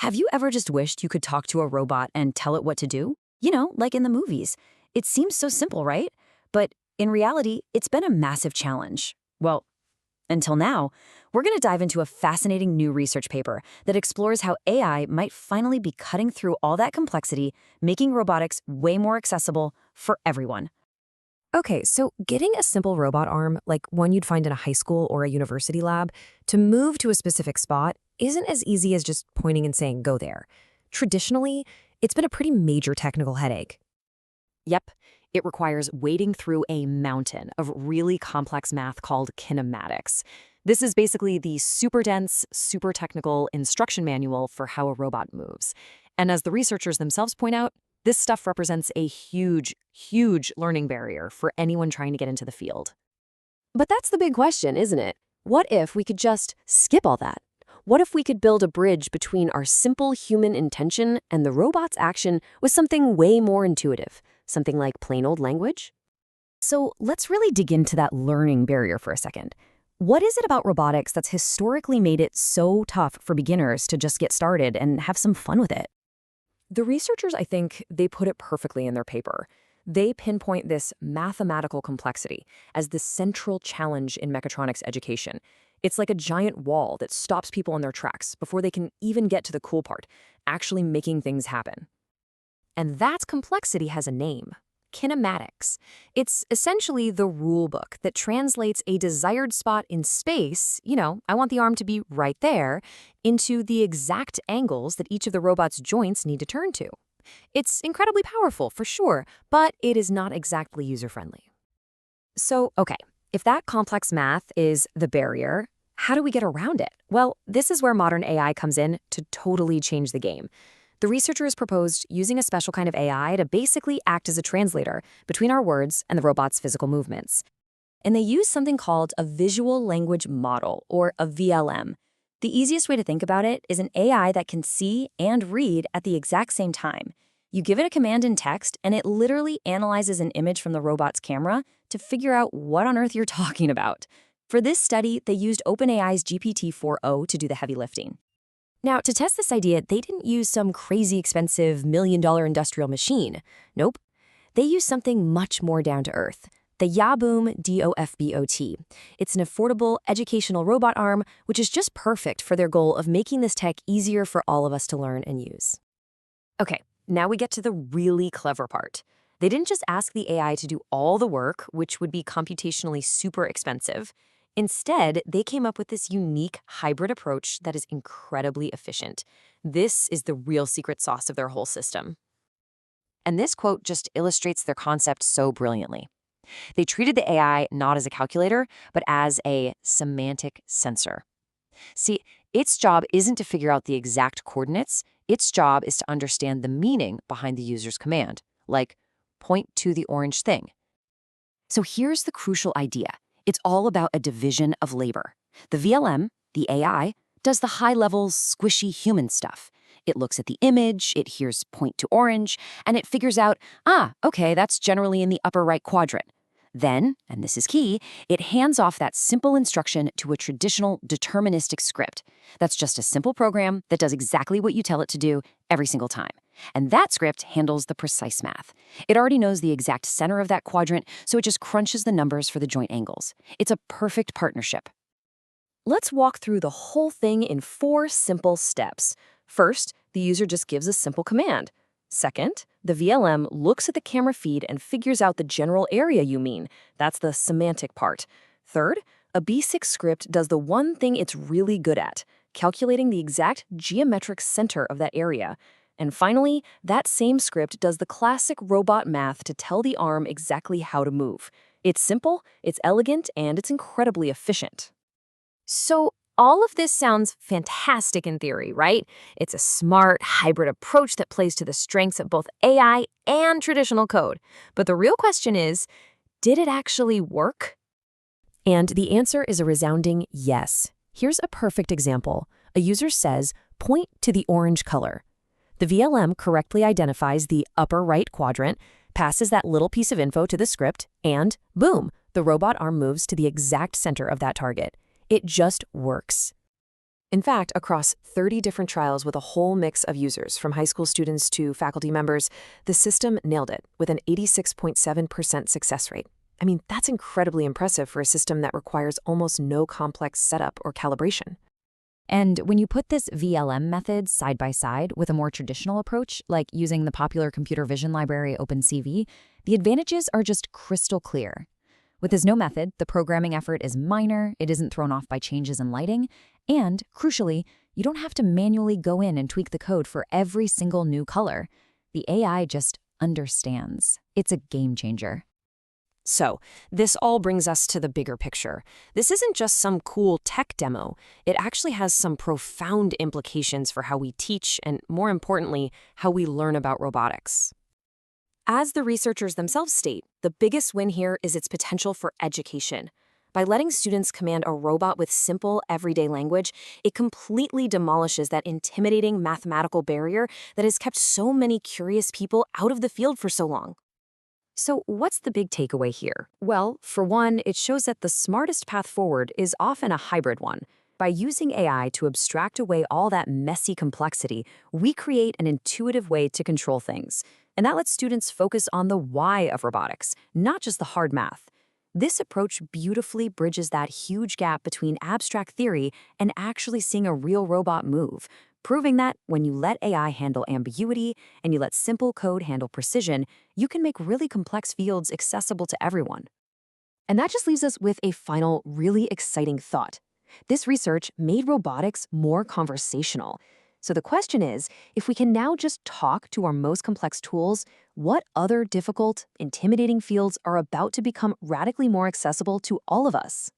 Have you ever just wished you could talk to a robot and tell it what to do? You know, like in the movies. It seems so simple, right? But in reality, it's been a massive challenge. Well, until now, we're going to dive into a fascinating new research paper that explores how AI might finally be cutting through all that complexity, making robotics way more accessible for everyone. Okay, so getting a simple robot arm, like one you'd find in a high school or a university lab, to move to a specific spot isn't as easy as just pointing and saying, go there. Traditionally, it's been a pretty major technical headache. Yep, it requires wading through a mountain of really complex math called kinematics. This is basically the super dense, super technical instruction manual for how a robot moves. And as the researchers themselves point out, this stuff represents a huge, huge learning barrier for anyone trying to get into the field. But that's the big question, isn't it? What if we could just skip all that? What if we could build a bridge between our simple human intention and the robot's action with something way more intuitive? Something like plain old language? So let's really dig into that learning barrier for a second. What is it about robotics that's historically made it so tough for beginners to just get started and have some fun with it? The researchers, I think, they put it perfectly in their paper. They pinpoint this mathematical complexity as the central challenge in mechatronics education. It's like a giant wall that stops people in their tracks before they can even get to the cool part, actually making things happen. And that complexity has a name: kinematics. It's essentially the rule book that translates a desired spot in space, I want the arm to be right there, into the exact angles that each of the robot's joints need to turn to. It's incredibly powerful, for sure, but it is not exactly user-friendly. So, okay, if that complex math is the barrier, how do we get around it? Well, this is where modern AI comes in to totally change the game. The researchers proposed using a special kind of AI to basically act as a translator between our words and the robot's physical movements. And they used something called a visual language model, or a VLM. The easiest way to think about it is an AI that can see and read at the exact same time. You give it a command in text, and it literally analyzes an image from the robot's camera to figure out what on earth you're talking about. For this study, they used OpenAI's GPT-4o to do the heavy lifting. Now, to test this idea, they didn't use some crazy expensive million-dollar industrial machine. Nope. They used something much more down to earth: the Yahboom DOFBOT. It's an affordable educational robot arm, which is just perfect for their goal of making this tech easier for all of us to learn and use. Okay, now we get to the really clever part. They didn't just ask the AI to do all the work, which would be computationally super expensive. Instead, they came up with this unique hybrid approach that is incredibly efficient. This is the real secret sauce of their whole system. And this quote just illustrates their concept so brilliantly. They treated the AI not as a calculator, but as a semantic sensor. See, its job isn't to figure out the exact coordinates. Its job is to understand the meaning behind the user's command, like point to the orange thing. So here's the crucial idea. It's all about a division of labor. The VLM, the AI, does the high-level, squishy human stuff. It looks at the image, it hears point to orange, and it figures out, okay, that's generally in the upper right quadrant. Then, and this is key, it hands off that simple instruction to a traditional deterministic script. That's just a simple program that does exactly what you tell it to do every single time. And that script handles the precise math. It already knows the exact center of that quadrant, so it just crunches the numbers for the joint angles. It's a perfect partnership. Let's walk through the whole thing in 4 simple steps. First, the user just gives a simple command. Second, the VLM looks at the camera feed and figures out the general area you mean. That's the semantic part. Third, a B6 script does the one thing it's really good at: calculating the exact geometric center of that area. And finally, that same script does the classic robot math to tell the arm exactly how to move. It's simple, it's elegant, and it's incredibly efficient. So, all of this sounds fantastic in theory, right? It's a smart, hybrid approach that plays to the strengths of both AI and traditional code. But the real question is, did it actually work? And the answer is a resounding yes. Here's a perfect example. A user says, point to the orange color. The VLM correctly identifies the upper right quadrant, passes that little piece of info to the script, and boom, the robot arm moves to the exact center of that target. It just works. In fact, across 30 different trials with a whole mix of users, from high school students to faculty members, the system nailed it with an 86.7% success rate. I mean, that's incredibly impressive for a system that requires almost no complex setup or calibration. And when you put this VLM method side by side with a more traditional approach, like using the popular computer vision library OpenCV, the advantages are just crystal clear. With this no method, the programming effort is minor, it isn't thrown off by changes in lighting, and, crucially, you don't have to manually go in and tweak the code for every single new color. The AI just understands. It's a game changer. So, this all brings us to the bigger picture. This isn't just some cool tech demo. It actually has some profound implications for how we teach and, more importantly, how we learn about robotics. As the researchers themselves state, the biggest win here is its potential for education. By letting students command a robot with simple, everyday language, it completely demolishes that intimidating mathematical barrier that has kept so many curious people out of the field for so long. So what's the big takeaway here? Well, for one, it shows that the smartest path forward is often a hybrid one. By using AI to abstract away all that messy complexity, we create an intuitive way to control things. And that lets students focus on the why of robotics, not just the hard math. This approach beautifully bridges that huge gap between abstract theory and actually seeing a real robot move, proving that when you let AI handle ambiguity and you let simple code handle precision, you can make really complex fields accessible to everyone. And that just leaves us with a final, really exciting thought. This research made robotics more conversational. So the question is, if we can now just talk to our most complex tools, what other difficult, intimidating fields are about to become radically more accessible to all of us?